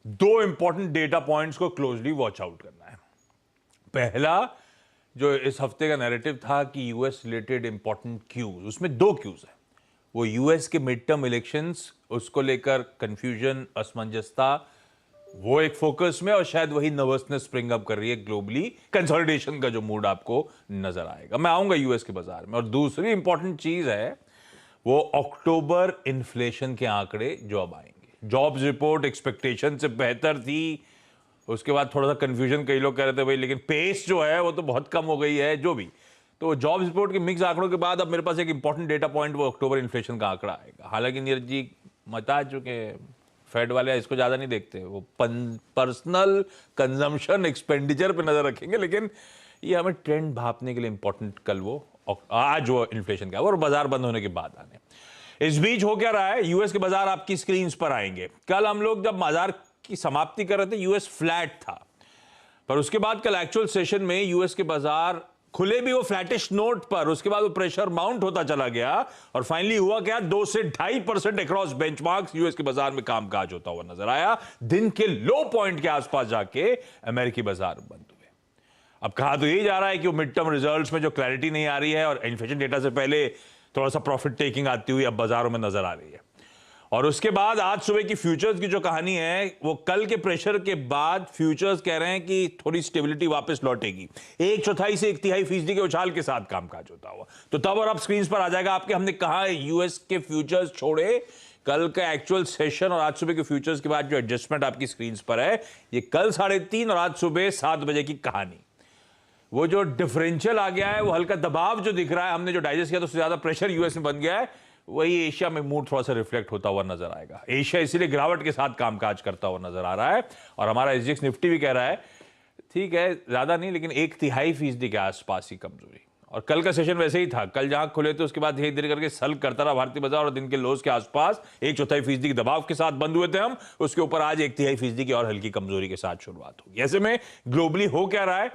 दो important data points को closely watch out करना है। पहला जो इस हफ्ते का नैरेटिव था कि यूएस रिलेटेड इंपॉर्टेंट क्यूज, उसमें दो क्यूज है। वो यूएस के मिड टर्म इलेक्शंस, उसको लेकर कंफ्यूजन, असमंजसता, वो एक फोकस में, और शायद वही नर्वसनेस स्प्रिंग अप कर रही है ग्लोबली। कंसोलिडेशन का जो मूड आपको नजर आएगा, मैं आऊंगा यूएस के बाजार में। और दूसरी इंपॉर्टेंट चीज है वो अक्टूबर इन्फ्लेशन के आंकड़े जो अब आएंगे। जॉब्स रिपोर्ट एक्सपेक्टेशन से बेहतर थी, उसके बाद थोड़ा सा कंफ्यूजन, कई लोग कह रहे थे भाई लेकिन पेस जो है वो तो बहुत कम हो गई है, जो भी। तो जॉब्स रिपोर्ट के मिक्स आंकड़ों के बाद अब मेरे पास एक इंपॉर्टेंट डेटा पॉइंट वो अक्टूबर इन्फ्लेशन का आंकड़ा आएगा। हालांकि नीरज जी बता चुके, फेड वाले इसको ज्यादा नहीं देखते, वो पर्सनल कंजम्पशन एक्सपेंडिचर पे नजर रखेंगे, लेकिन ये हमें ट्रेंड भापने के लिए इंपॉर्टेंट कल वो आज वो इन्फ्लेशन का और बाजार बंद होने के बाद आने। इस बीच हो क्या रहा है, यूएस के बाजार आपकी स्क्रीन पर आएंगे। कल हम लोग जब बाजार की समाप्ति कर रहे थे यूएस फ्लैट था, पर उसके बाद कल एक्चुअल सेशन में यूएस के बाजार खुले भी वो फ्लैटिश नोट पर, उसके बाद वो प्रेशर माउंट होता चला गया और फाइनली हुआ क्या, 2 से 2.5% अक्रॉस बेंचमार्क्स यूएस के बाजार में कामकाज होता हुआ नजर आया। दिन के लो पॉइंट के आसपास जाके अमेरिकी बाजार बंद हुए। अब कहा तो यही जा रहा है कि वो मिड टर्म रिजल्ट्स में जो क्लैरिटी नहीं आ रही है और इन्फ्लेशन डेटा से पहले थोड़ा सा प्रॉफिट टेकिंग आती हुई अब बाजारों में नजर आ रही है। और उसके बाद आज सुबह की फ्यूचर्स की जो कहानी है, वो कल के प्रेशर के बाद फ्यूचर्स कह रहे हैं कि थोड़ी स्टेबिलिटी वापस लौटेगी। 1/4 से 1/3% के उछाल के साथ कामकाज होता हुआ। तो तब और अब स्क्रीन पर आ जाएगा आपके, हमने कहा यूएस के फ्यूचर्स छोड़े, कल का एक्चुअल सेशन और आज सुबह के फ्यूचर्स के बाद जो एडजस्टमेंट आपकी स्क्रीन पर है, ये कल 3:30 और आज सुबह 7 बजे की कहानी। वो जो डिफरेंशियल आ गया है, वो हल्का दबाव जो दिख रहा है, हमने जो डाइजेस्ट किया तो उससे ज्यादा प्रेशर यूएस में बन गया है, वही एशिया में मूड थोड़ा सा रिफ्लेक्ट होता हुआ नजर आएगा। एशिया इसीलिए गिरावट के साथ कामकाज करता हुआ नजर आ रहा है और हमारा एसजीएक्स निफ्टी भी कह रहा है ठीक है, ज्यादा नहीं लेकिन 1/3% के आसपास ही कमजोरी। और कल का सेशन वैसे ही था, कल जहां खुले थे उसके बाद धीरे धीरे करके सल्क करता रहा भारतीय बाजार और दिन के लोज के आसपास 1/4% के दबाव के साथ बंद हुए थे हम। उसके ऊपर आज 1/3% की और हल्की कमजोरी के साथ शुरुआत होगी। ऐसे में ग्लोबली हो क्या रहा है,